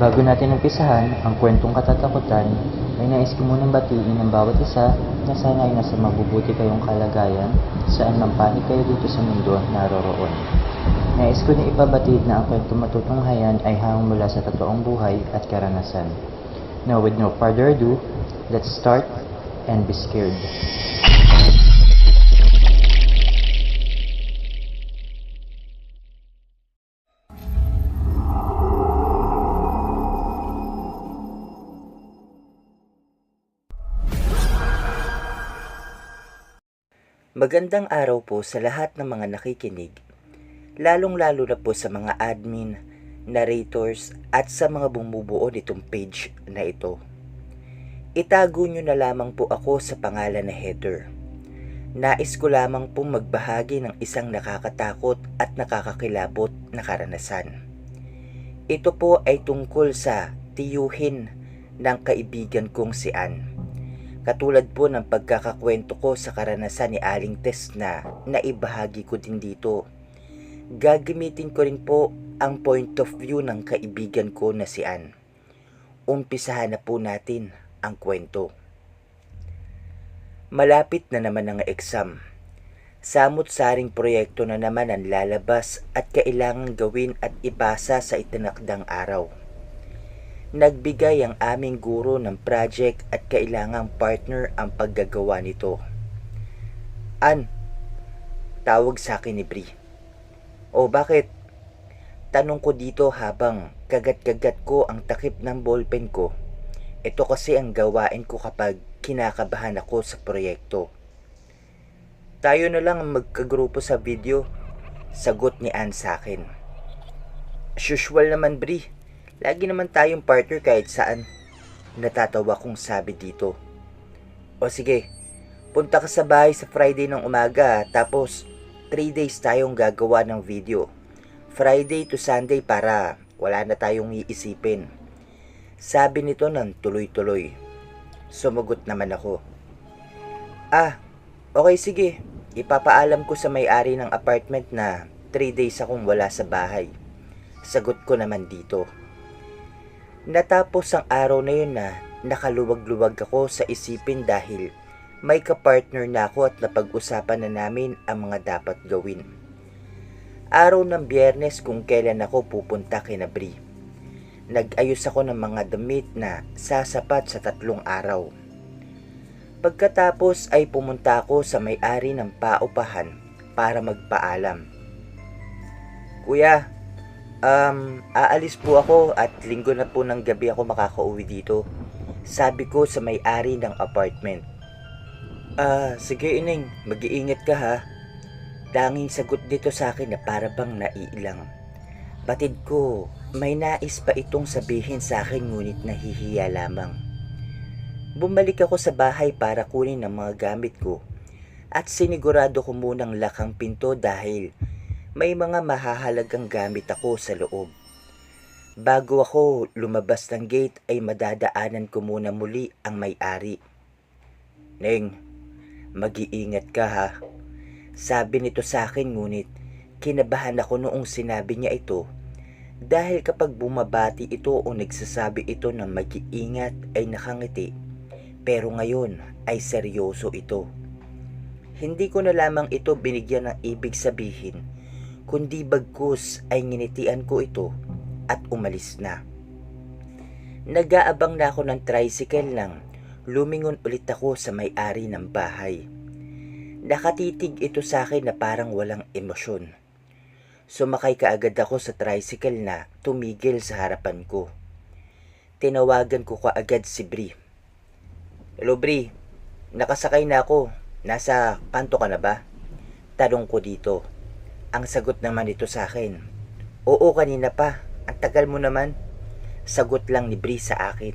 Bago natin umpisahan ang kwentong katatakutan, ay nais ko munang batiin ang bawat isa na sana ay nasa mabubuti kayong kalagayan saan man panig kayo dito sa mundo naroroon. Nais ko na ipabatid na ang kwentong matutunghayan ay hanggang mula sa totoong buhay at karanasan. Now with no further ado, let's start and be scared. Magandang araw po sa lahat ng mga nakikinig, lalong-lalo na po sa mga admin, narrators at sa mga bumubuo nitong page na ito. Itago nyo na lamang po ako sa pangalan na Heather. Nais ko lamang pong magbahagi ng isang nakakatakot at nakakakilabot na karanasan. Ito po ay tungkol sa tiyuhin ng kaibigan kong si Ann. Katulad po ng pagkakakwento ko sa karanasan ni Aling Tess na naibahagi ko din dito. Gagamitin ko rin po ang point of view ng kaibigan ko na si Ann. Umpisahan na po natin ang kwento. Malapit na naman ang exam. Samot-saring proyekto na naman ang lalabas at kailangang gawin at ipasa sa itinakdang araw. Nagbigay ang aming guro ng project at kailangang partner ang paggagawa nito. Ann, tawag sa akin ni Bri. O bakit? Tanong ko dito habang kagat-kagat ko ang takip ng ballpen ko. Ito kasi ang gawain ko kapag kinakabahan ako sa proyekto. Tayo na lang ang magkagrupo sa video, sagot ni Ann sa akin. As usual naman Bri. Lagi naman tayong partner kahit saan. Natatawa kong sabi dito. O sige, punta ka sa bahay sa Friday ng umaga tapos 3 days tayong gagawa ng video. Friday to Sunday para wala na tayong iisipin. Sabi nito ng tuloy-tuloy. Sumagot naman ako. Okay sige. Ipapaalam ko sa may-ari ng apartment na 3 days akong wala sa bahay. Sagot ko naman dito. Natapos ang araw na yun na nakaluwag-luwag ako sa isipin dahil may kapartner na ako at napag-usapan na namin ang mga dapat gawin. Araw ng Biyernes kung kailan ako pupunta kina Bri. Nag-ayos ako ng mga damit na sasapat sa 3 araw. Pagkatapos ay pumunta ako sa may-ari ng paupahan para magpaalam. Kuya, aalis po ako at linggo na po ng gabi ako makakauwi dito. Sabi ko sa may-ari ng apartment. Sige Ineng, mag-iingat ka ha. Tanging sagot dito sa akin na para bang naiilang. Batid ko, may nais pa itong sabihin sa akin ngunit nahihiya lamang. Bumalik ako sa bahay para kunin ang mga gamit ko at sinigurado ko munang lakang pinto dahil may mga mahahalagang gamit ako sa loob. Bago ako lumabas ng gate ay madadaanan ko muna muli ang may-ari. Neng, mag-iingat ka ha. Sabi nito sa akin ngunit kinabahan ako noong sinabi niya ito dahil kapag bumabati ito o nagsasabi ito ng mag-iingat ay nakangiti pero ngayon ay seryoso ito. Hindi ko na lamang ito binigyan ng ibig sabihin kundi bagkus ay nginitian ko ito at umalis na. Nag-aabang na ako ng tricycle nang lumingon ulit ako sa may-ari ng bahay. Nakatitig ito sa akin na parang walang emosyon. Sumakay kaagad ako sa tricycle na tumigil sa harapan ko. Tinawagan ko kaagad si Bri. Hello Bri, nakasakay na ako. Nasa kanto ka na ba? Tanong ko dito. Ang sagot naman ito sa akin. Oo, kanina pa. Ang tagal mo naman. Sagot lang ni Bri sa akin.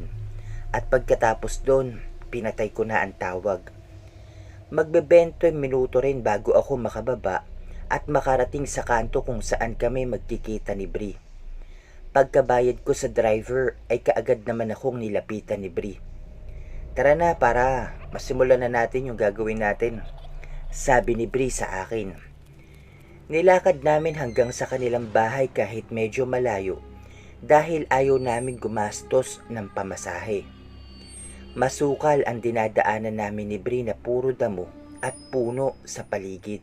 At pagkatapos doon, pinatay ko na ang tawag. Magbe-20 minuto rin bago ako makababa at makarating sa kanto kung saan kami magkikita ni Bri. Pagkabayad ko sa driver ay kaagad naman akong nilapitan ni Bri. Tara na para masimulan na natin yung gagawin natin. Sabi ni Bri sa akin. Nilakad namin hanggang sa kanilang bahay kahit medyo malayo dahil ayaw namin gumastos ng pamasahe. Masukal ang dinadaanan namin ni Bri na puro damo at puno sa paligid.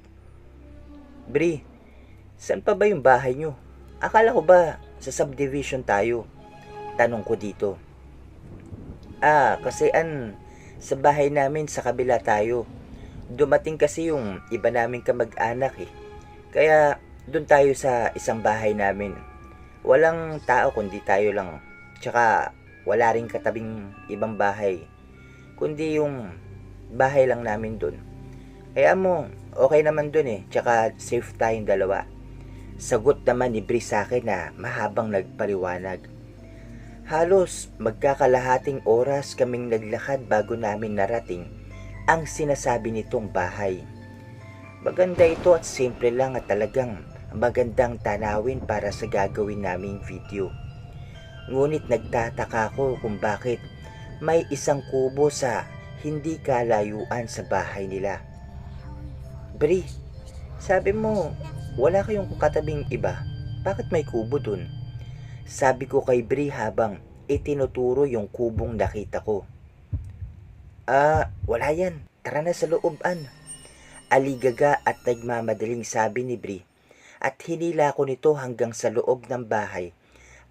Bri, saan pa ba yung bahay nyo? Akala ko ba sa subdivision tayo? Tanong ko dito. Kasi sa bahay namin sa kabila tayo. Dumating kasi yung iba naming kamag-anak eh. Kaya doon tayo sa isang bahay namin. Walang tao kundi tayo lang. Tsaka wala ring katabing ibang bahay. Kundi yung bahay lang namin doon. Kaya mo, okay naman doon eh. Tsaka safe tayong dalawa. Sagot naman ni Bri sa akin na mahabang nagpaliwanag. Halos magkakalahating oras kaming naglakad bago namin narating ang sinasabi nitong bahay. Maganda ito at simple lang at talagang magandang tanawin para sa gagawin naming video. Ngunit nagtataka ko kung bakit may isang kubo sa hindi kalayuan sa bahay nila. Bri, sabi mo wala kayong katabing iba. Bakit may kubo dun? Sabi ko kay Bri habang itinuturo yung kubong nakita ko. Wala yan. Tara na sa looban. Aligaga at nagmamadaling sabi ni Bri at hinila ko nito hanggang sa loob ng bahay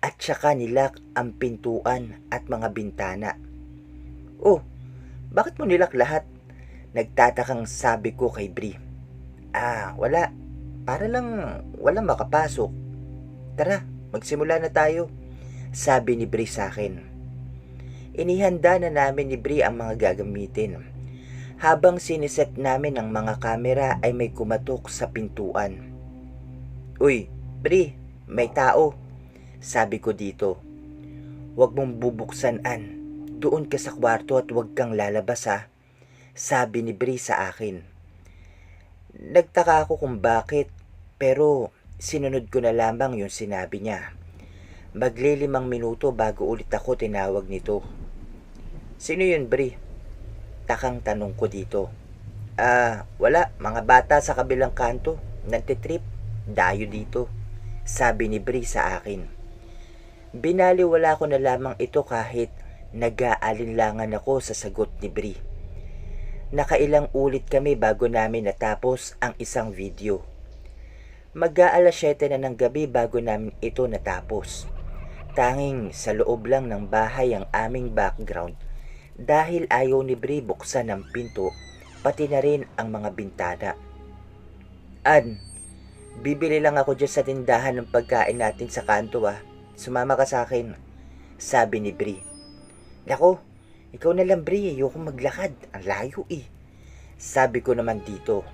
at saka nilak ang pintuan at mga bintana. Oh, bakit mo nilak lahat? Nagtatakang sabi ko kay Bri. Wala. Para lang walang makapasok. Tara, magsimula na tayo. Sabi ni Bri sa akin. Inihanda na namin ni Bri ang mga gagamitin. Habang siniset namin ang mga kamera ay may kumatok sa pintuan. Uy, Bri, may tao. Sabi ko dito. Huwag mong bubuksan, An. Doon ka sa kwarto at huwag kang lalabas ha. Sabi ni Bri sa akin. Nagtaka ako kung bakit, pero sinunod ko na lamang yung sinabi niya. Maglilimang minuto bago ulit ako tinawag nito. Sino yun, Bri? Takang tanong ko dito. Wala. Mga bata sa kabilang kanto. Nantitrip. Dayo dito. Sabi ni Bri sa akin. Binaliwala ko na lamang ito kahit nag-aalinlangan ako sa sagot ni Bri. Nakailang ulit kami bago namin natapos ang isang video. Mag-aalas 7 na ng gabi bago namin ito natapos. Tanging sa loob lang ng bahay ang aming background dahil ayaw ni Bri buksan ang pinto pati na rin ang mga bintana. An, bibili lang ako dyan sa tindahan ng pagkain natin sa kanto Sumama ka sa akin, sabi ni Bri. Nako, ikaw na lang Bri, ayoko maglakad, ang layo Sabi ko naman dito.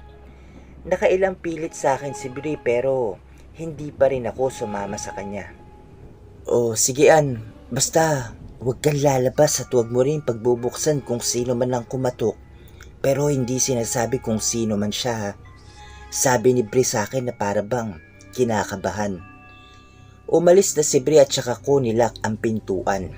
Nakailang pilit sa akin si Bri pero hindi pa rin ako sumama sa kanya. Sige An, basta huwag kang lalabas at huwag mo rin pagbubuksan kung sino man ang kumatok. Pero hindi sinasabi kung sino man siya Sabi ni Bri sa akin na para bang kinakabahan. Umalis na si Bri at saka ko nilak ang pintuan.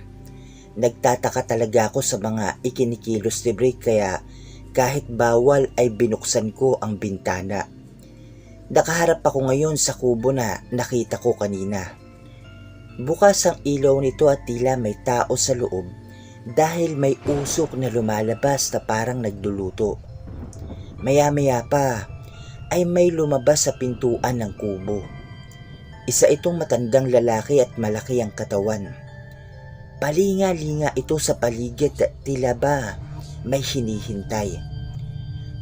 Nagtataka talaga ako sa mga ikinikilos ni Bri kaya kahit bawal ay binuksan ko ang bintana. Nakaharap ako ngayon sa kubo na nakita ko kanina. Bukas ang ilaw nito at tila may tao sa loob dahil may usok na lumalabas na parang nagluluto. Maya-maya pa ay may lumabas sa pintuan ng kubo. Isa itong matandang lalaki at malaki ang katawan. Palinga-linga ito sa paligid at tila ba may hinihintay.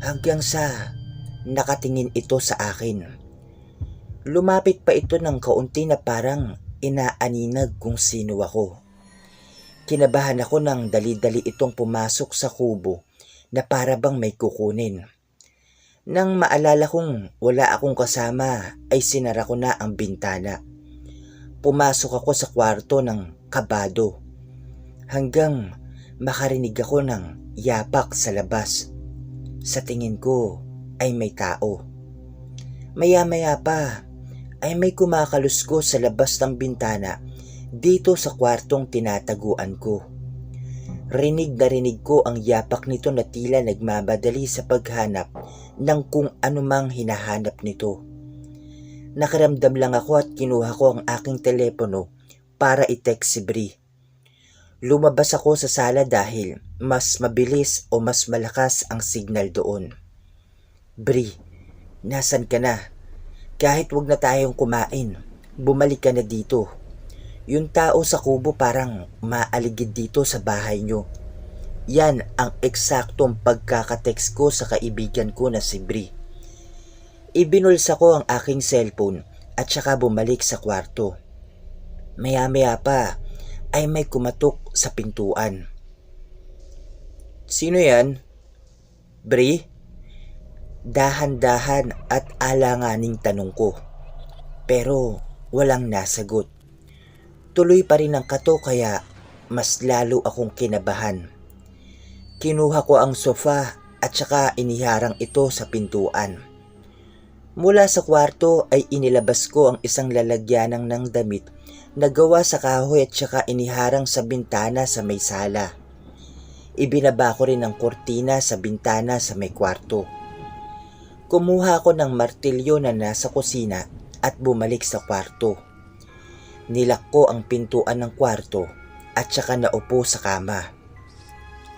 Hanggang sa nakatingin ito sa akin. Lumapit pa ito ng kaunti na parang inaaninag kung sino ako. Kinabahan ako nang dali-dali itong pumasok sa kubo na para bang may kukunin. Nang maalala kong wala akong kasama ay sinara ko na ang bintana. Pumasok ako sa kwarto ng kabado hanggang makarinig ako ng yapak sa labas. Sa tingin ko ay may tao. Maya-maya pa ay may kumakalusko sa labas ng bintana dito sa kwartong tinataguan ko. Rinig na rinig ko ang yapak nito na tila nagmamadali sa paghanap ng kung anumang hinahanap nito. Nakaramdam lang ako at kinuha ko ang aking telepono para i-text si Bri. Lumabas ako sa sala dahil mas mabilis o mas malakas ang signal doon. Bri, nasan ka na? Kahit wag na tayong kumain, bumalik ka na dito. Yung tao sa kubo parang maaligid dito sa bahay nyo. Yan ang eksaktong pagkakatext ko sa kaibigan ko na si Bri. Ibinulsa ko ang aking cellphone at saka bumalik sa kwarto. Maya-maya pa ay may kumatok sa pintuan. Sino yan? Bri? Dahan-dahan at alanganing tanong ko. Pero walang nasagot. Tuloy pa rin ang kato kaya mas lalo akong kinabahan. Kinuha ko ang sofa at saka iniharang ito sa pintuan. Mula sa kwarto ay inilabas ko ang isang lalagyanang ng damit na gawa sa kahoy at saka iniharang sa bintana sa may sala. Ibinaba ko rin ang kortina sa bintana sa may kwarto. Kumuha ko ng martilyo na nasa kusina at bumalik sa kwarto. Nilak ko ang pintuan ng kwarto at saka naupo sa kama.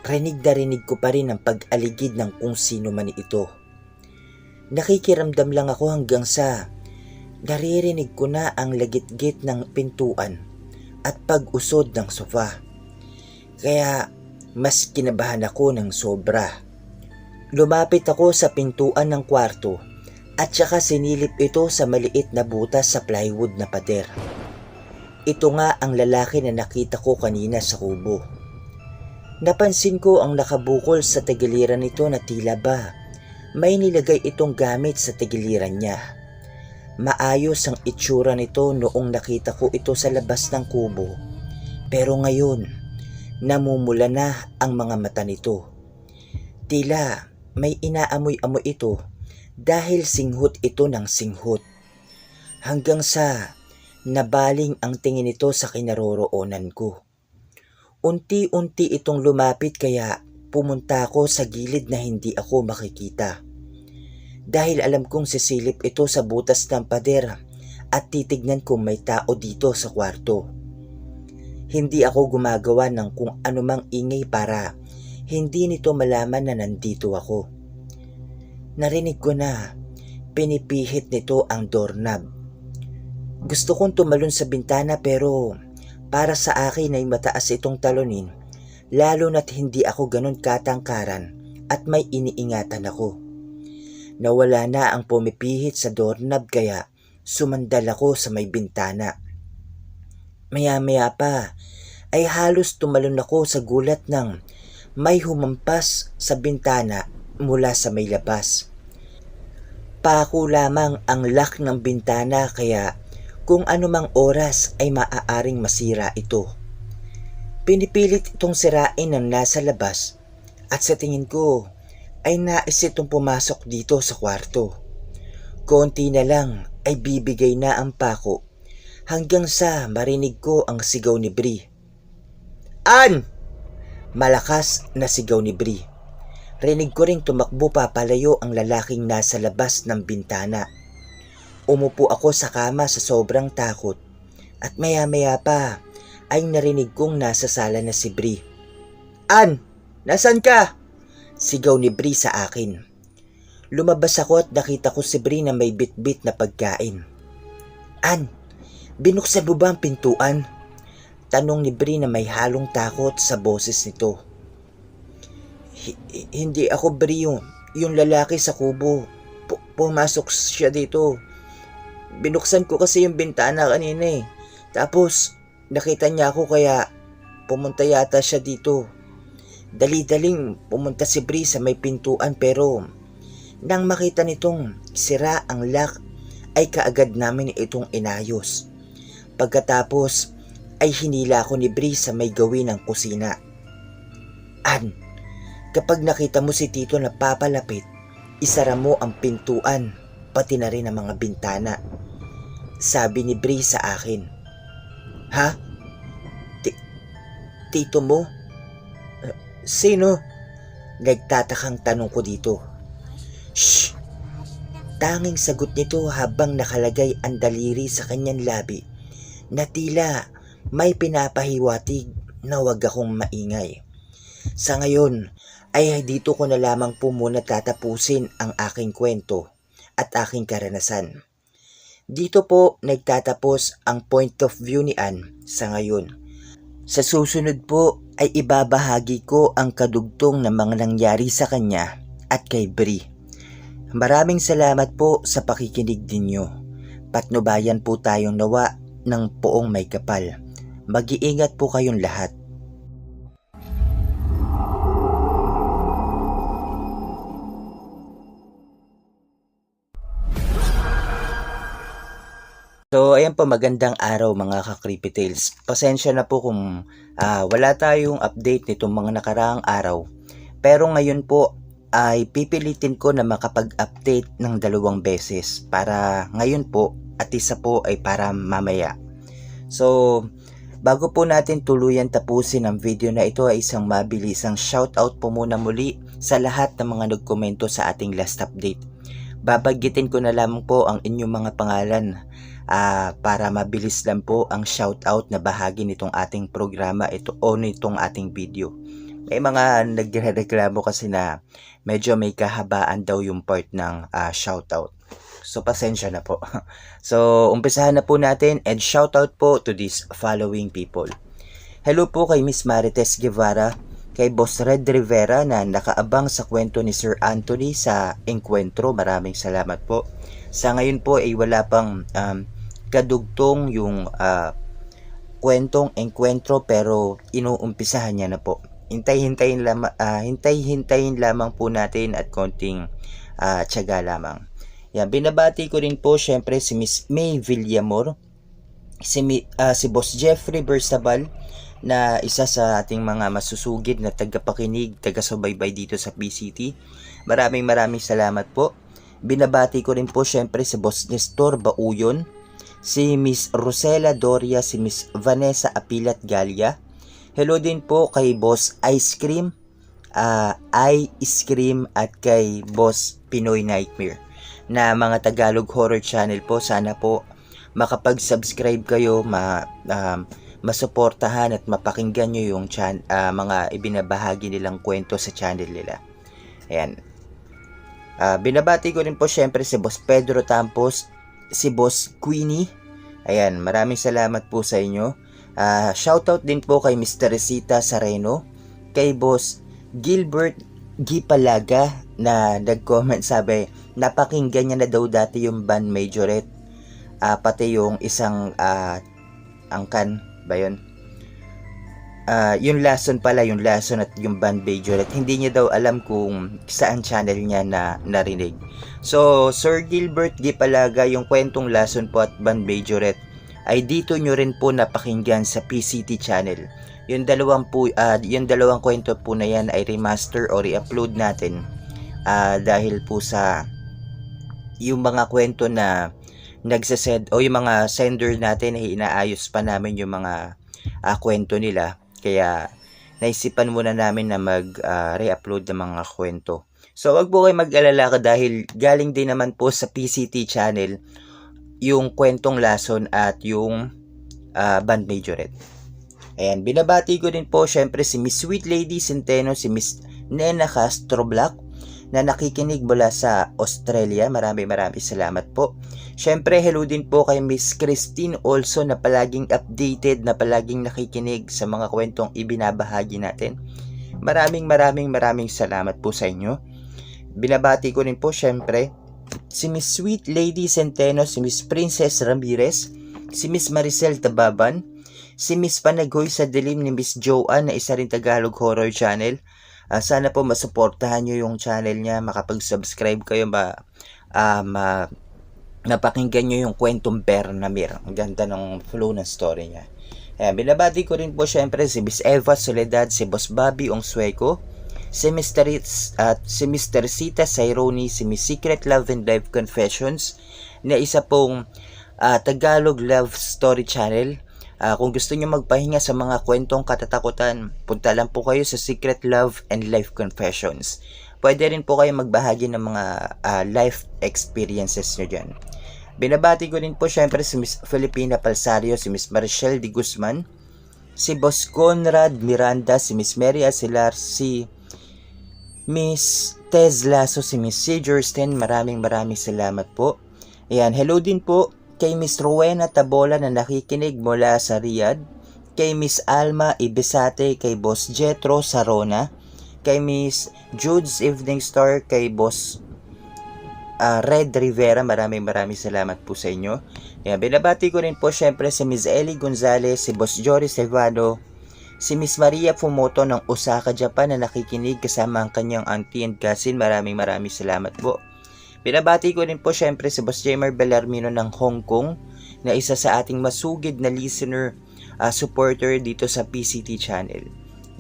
Rinig na rinig ko pa rin ang pag-aligid ng kung sino man ito. Nakikiramdam lang ako hanggang sa naririnig ko na ang lagit-git ng pintuan at pag-usod ng sofa. Kaya mas kinabahan ako ng sobra. Lumapit ako sa pintuan ng kwarto at saka sinilip ito sa maliit na butas sa plywood na pader. Ito nga ang lalaki na nakita ko kanina sa kubo. Napansin ko ang nakabukol sa tagiliran nito na tila ba may nilagay itong gamit sa tagiliran niya. Maayos ang itsura nito noong nakita ko ito sa labas ng kubo. Pero ngayon, namumula na ang mga mata nito. Tila may inaamoy-amoy ito dahil singhot ito ng singhot. Hanggang sa nabaling ang tingin nito sa kinaroroonan ko. Unti-unti itong lumapit kaya pumunta ako sa gilid na hindi ako makikita. Dahil alam kong sisilip ito sa butas ng pader at titignan kung may tao dito sa kwarto. Hindi ako gumagawa ng kung anumang ingay para hindi nito malaman na nandito ako. Narinig ko na pinipihit nito ang doorknob. Gusto kong tumalon sa bintana pero para sa akin ay mataas itong talonin. Lalo na't hindi ako ganun katangkaran at may iniingatan ako. Nawala na ang pumipihit sa doorknob kaya sumandal ako sa may bintana. Maya-maya pa ay halos tumalon ako sa gulat ng may humampas sa bintana mula sa may labas. Pako lamang ang lock ng bintana kaya kung anumang oras ay maaaring masira ito. Pinipilit itong sirain ng nasa labas at sa tingin ko ay nais itong pumasok dito sa kwarto. Konti na lang ay bibigay na ang pako hanggang sa marinig ko ang sigaw ni Bri. An! Malakas na sigaw ni Bri. Rinig ko ring tumakbo papalayo ang lalaking nasa labas ng bintana. Umupo ako sa kama sa sobrang takot at maya-maya pa ay narinig kong nasa sala na si Bri. An! Nasaan ka? Sigaw ni Bri sa akin. Lumabas ako at nakita ko si Bri na may bitbit na pagkain. An! Binuksan mo ba ang pintuan? Tanong ni Bri na may halong takot sa boses nito. Hindi ako Bri yung lalaki sa kubo. Pumasok siya dito. Binuksan ko kasi yung bintana kanina eh. Tapos nakita niya ako kaya pumunta yata siya dito. Dali-daling pumunta si Bri sa may pintuan pero nang makita nitong sira ang lock ay kaagad namin itong inayos. Pagkatapos ay hinila ko ni Bri sa may gawin ng kusina. An, kapag nakita mo si Tito na papalapit, isara mo ang pintuan pati na rin ang mga bintana. Sabi ni Bri sa akin. Ha? Tito mo? Sino? Nagtatakang tanong ko dito. Shh! Tanging sagot nito habang nakalagay ang daliri sa kanyang labi na tila may pinapahiwatig na wag akong maingay. Sa ngayon ay dito ko na lamang po muna tatapusin ang aking kwento at aking karanasan. Dito po nagtatapos ang point of view ni Ann sa ngayon. Sa susunod po ay ibabahagi ko ang kadugtong na mga nangyari sa kanya at kay Bri. Maraming salamat po sa pakikinig ninyo. Patnubayan po tayong nawa ng poong may kapal. Mag-iingat po kayong lahat. So, ayan po, magandang araw mga ka-Creepy Tales. Pasensya na po kung wala tayong update nitong mga nakaraang araw. Pero ngayon po ay pipilitin ko na makapag-update ng 2 beses. Para ngayon po at isa po ay para mamaya. So, bago po natin tuluyan tapusin ang video na ito ay isang mabilisang shoutout po muna muli sa lahat ng mga nagkomento sa ating last update. Babanggitin ko na lamang po ang inyong mga pangalan para mabilis lang po ang shoutout na bahagi nitong ating programa ito o nitong ating video. May mga nagrereklamo kasi na medyo may kahabaan daw yung part ng shoutout. So pasensya na po. So umpisahan na po natin and shoutout po to these following people. Hello po kay Miss Marites Guevara, kay Boss Red Rivera na nakaabang sa kwento ni Sir Anthony sa Encuentro. Maraming salamat po. Sa ngayon po ay wala pang kadugtong yung kwentong Encuentro pero inuumpisahan niya na po. Hintay-hintayin lamang po natin at konting tiyaga lamang. Yan, binabati ko rin po syempre si Miss May Villamor, si Boss Jeffrey Bersabal na isa sa ating mga masusugid na tagapakinig, taga-subaybay dito sa PCT. Maraming salamat po. Binabati ko rin po syempre si Boss Nestor Bauyon, si Miss Rosela Doria, si Miss Vanessa Apilat Galia. Hello din po kay Boss Ice Cream at kay Boss Pinoy Nightmare na mga Tagalog horror channel po. Sana po makapag-subscribe kayo, masuportahan at mapakinggan nyo yung mga ibinabahagi nilang kwento sa channel nila. Ayan. Binabati ko rin po syempre si Boss Pedro Tampos, si Boss Queenie. Ayan, maraming salamat po sa inyo. Shoutout din po kay Miss Teresita Sareno, kay Boss Gilbert Gipalaga na nag-comment, sabi napakinggan niya na daw dati yung band Majorette, pati yung isang angkan ba yun? Yung lason at yung band Majorette, hindi niya daw alam kung saan channel niya na narinig. So Sir Gilbert Gipalaga, yung kwentong lason po at band Majorette ay dito nyo rin po napakinggan sa PCT channel. Yung dalawang kwento po na yan ay remaster o re-upload natin dahil po sa yung mga kwento na nagsasend o yung mga sender natin ay inaayos pa namin yung mga kwento nila. Kaya naisipan muna namin na mag-re-upload ng mga kwento. So wag po kayo mag-alala dahil galing din naman po sa PCT channel yung kwentong lason at yung band Majorette. Ayan, binabati ko din po syempre si Miss Sweet Lady Centeno, si Miss Nena Castro Black na nakikinig mula sa Australia. Maraming salamat po. Syempre hello din po kay Miss Christine also na palaging updated, na palaging nakikinig sa mga kwentong ibinabahagi natin. Maraming salamat po sa inyo. Binabati ko rin po syempre si Miss Sweet Lady Centeno, si Miss Princess Ramirez, si Miss Maricel Tababan, si Miss Panagoy sa Dilim ni Miss Joanne na isa rin Tagalog horror channel. Sana po masuportahan nyo yung channel niya, makapag-subscribe kayo, napakinggan nyo yung kwentong Bernamir. Ang ganda ng flow ng story niya. Ayan, binabati ko rin po syempre si Miss Eva Soledad, si Boss Bobby Ongsueco, si Mr. Sita Saironi, si Miss Secret Love and Life Confessions na isa pong Tagalog love story channel. Kung gusto niyo magpahinga sa mga kwentong katatakutan, punta lang po kayo sa Secret Love and Life Confessions. Pwede rin po kayo magbahagi ng mga life experiences nyo dyan. Binabati ko rin po syempre si Miss Filipina Palsario, si Miss Marichelle de Guzman, si Boss Conrad Miranda, si Miss Mary Asilar, si Miss Tez Lasso, si Miss Sidgersten. Maraming salamat po. Ayan, hello din po kay Miss Rowena Tabola na nakikinig mula sa Riyadh, kay Miss Alma Ibisate, kay Boss Jetro Sarona, kay Miss Jude's Evening Star, kay Boss Red Rivera. Maraming salamat po sa inyo. Ayan, binabati ko rin po syempre si Miss Ellie Gonzalez, si Boss Jory Servado, si Miss Maria Fumoto ng Osaka, Japan na nakikinig kasama ang kanyang auntie and cousin. Maraming salamat po. Binabati ko rin po syempre si Boss Jamer Bellarmino ng Hong Kong na isa sa ating masugid na listener supporter dito sa PCT channel.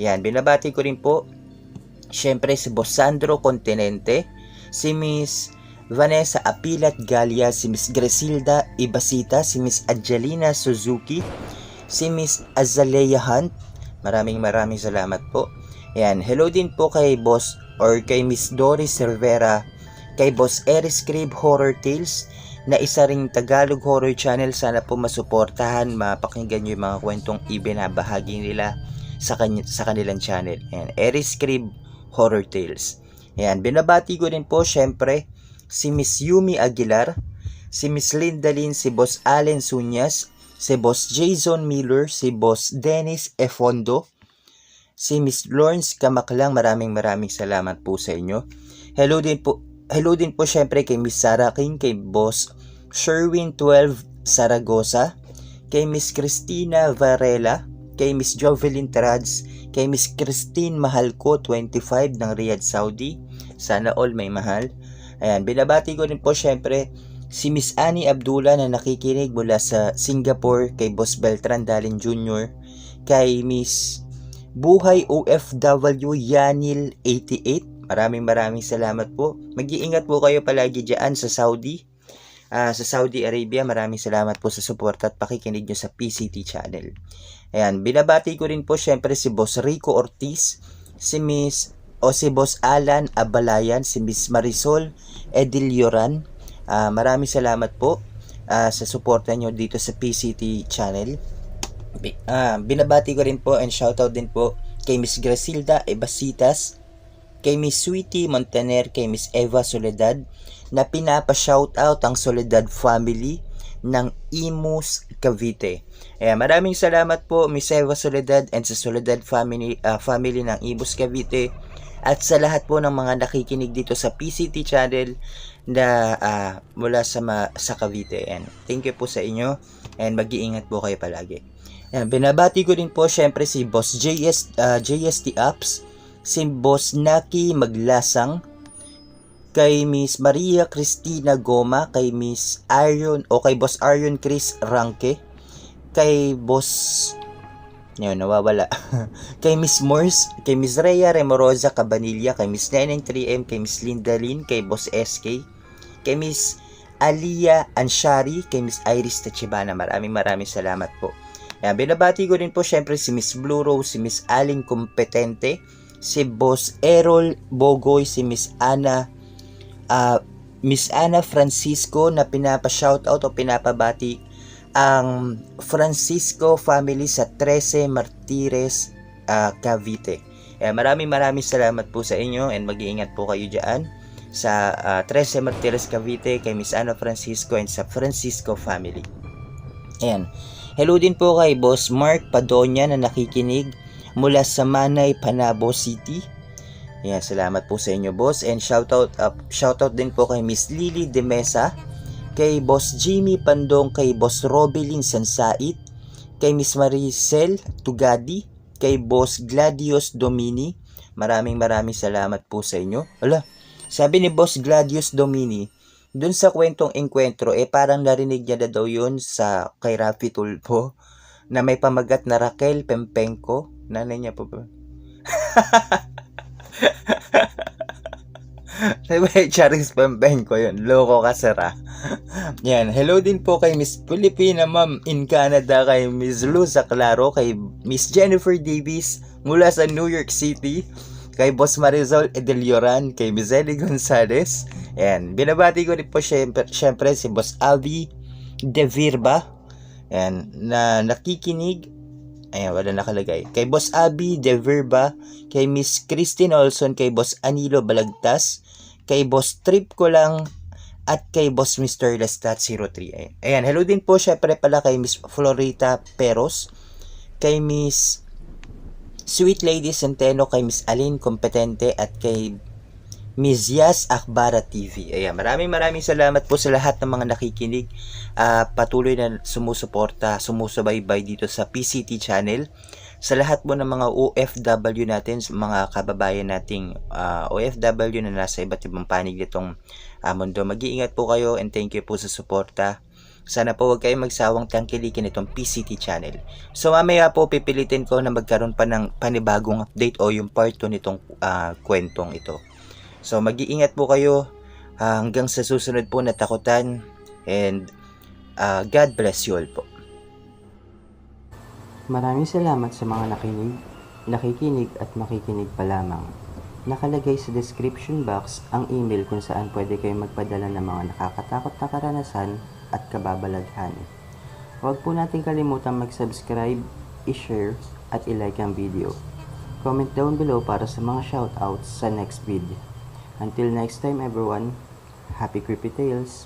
Yan, binabati ko rin po syempre si Boss Sandro Continente, si Miss Vanessa Apilat Galia, si Miss Gresilda Ibasita, si Miss Angelina Suzuki, si Miss Azalea Hunt. Maraming salamat po. Yan, hello din po kay Boss or kay Miss Doris Cervera, kay Boss Eris Crib Horror Tales na isa ring Tagalog horror channel. Sana po masuportahan, mapakinggan nyo yung mga kwentong ibinabahagi nila sa kanilang channel. Ayan, Eris Crib Horror Tales. Ayan, binabati ko din po syempre si Miss Yumi Aguilar, si Miss Linda Lynn, si Boss Allen Sunyas, si Boss Jason Miller, si Boss Dennis Efondo, si Miss Lawrence Kamaklang. Maraming salamat po sa inyo. Hello din po syempre kay Miss Sarah King, kay Boss Sherwin 12 Saragosa, kay Miss Christina Varela, kay Miss Jovelyn Trads, kay Miss Christine Mahalko 25 ng Riyadh, Saudi. Sana all may mahal. Ayan, binabati ko rin po syempre si Miss Annie Abdullah na nakikinig mula sa Singapore, kay Boss Beltran Dalin Jr., kay Miss Buhay OFW Yanil 88. Maraming salamat po. Mag-iingat po kayo palagi dyan sa Saudi, sa Saudi Arabia. Maraming salamat po sa support at pakikinig nyo sa PCT channel. Ayan, binabati ko rin po syempre si Boss Rico Ortiz, si Boss Alan Abalayan, si Miss Marisol Edilioran. Maraming salamat po sa suporta nyo dito sa PCT channel. Binabati ko rin po and shoutout din po kay Miss Grasilda Ebasitas, kay Miss Sweetie Montaner, kay Miss Eva Soledad na pinapa-shoutout ang Soledad family ng Imus Cavite. Maraming salamat po Miss Eva Soledad and sa Soledad family ng Imus Cavite, at sa lahat po ng mga nakikinig dito sa PCT channel na mula sa Cavite. And thank you po sa inyo and mag-iingat po kayo palagi. Binabati ko din po syempre si Boss JST Apps, si Boss Naki Maglasang, kay Miss Maria Cristina Goma, kay Miss Arion o kay Boss Arion Chris Ranke, kay Boss nawawala kay Miss Morse, kay Miss Rhea Remorosa Cabanilla, kay Miss Neneng 3M, kay Miss Linda Lynn, kay Boss SK, kay Miss Alia Anshari, kay Miss Iris Tachibana. Maraming salamat po. Binabati ko rin po syempre si Miss Blue Rose, si Miss Aling Kompetente, si Boss Errol Bogoy, si Miss Ana Francisco na pinapa-shoutout o pinapabati ang Francisco family sa 13 Martires, Cavite. Maraming salamat po sa inyo and mag-iingat po kayo dyan sa 13 Martires, Cavite, kay Miss Ana Francisco and sa Francisco family. Ayan. Hello din po kay Boss Mark Padonya na nakikinig mula sa Manay, Panabo City. Ayan, salamat po sa inyo, boss. And shoutout din po kay Miss Lily De Mesa, kay Boss Jimmy Pandong, kay Boss Robelin Sansait, kay Miss Maricel Tugadi, kay Boss Gladius Domini. Maraming salamat po sa inyo. Sabi ni Boss Gladius Domini, dun sa kwentong engkwentro, parang narinig niya na daw yun sa kay Rafi Tulfo na may pamagat na Raquel Pempenko. Nanay niya po ba? Charis Pempenko yun. Loko ka, sira. Yan. Hello din po kay Miss Filipina Ma'am in Canada, kay Miss Luz Claro, kay Miss Jennifer Davis mula sa New York City, kay Boss Marisol Edelioran, kay Miss Ellie Gonzalez, Ayan, binabati ko rin po syempre si Boss Avi De Virba. Ayan, na nakikinig. Ayan, wala nakalagay. Kay Boss Abby De Virba, kay Miss Christine Olson, kay Boss Anilo Balagtas, kay Boss Trip ko lang, at kay Boss Mr. Lestat 03. Ayan, hello din po syempre pala kay Miss Florita Peros, kay Miss Sweet Lady Centeno, kay Miss Aline Competente, at kay Miss Yas Akbara TV. Ayan, maraming salamat po sa lahat ng mga nakikinig. Patuloy na sumusuporta, sumusubaybay dito sa PCT channel. Sa lahat po ng mga OFW natin, mga kababayan nating OFW na nasa iba't ibang panig nitong mundo. Mag-iingat po kayo and thank you po sa suporta. Sana po huwag kayong magsawang tangkilikin itong PCT channel. So mamaya po pipilitin ko na magkaroon pa ng panibagong update o yung part 2 nitong kwentong ito. So mag-iingat po kayo hanggang sa susunod po na takutan, and God bless you all po. Maraming salamat sa mga nakikinig at makikinig pa lamang. Nakalagay sa description box ang email kung saan pwede kayong magpadala ng mga nakakatakot na karanasan at kababalaghan. Huwag po natin kalimutan mag-subscribe, i-share at i-like ang video. Comment down below para sa mga shoutouts sa next video. Until next time everyone, happy creepy tales!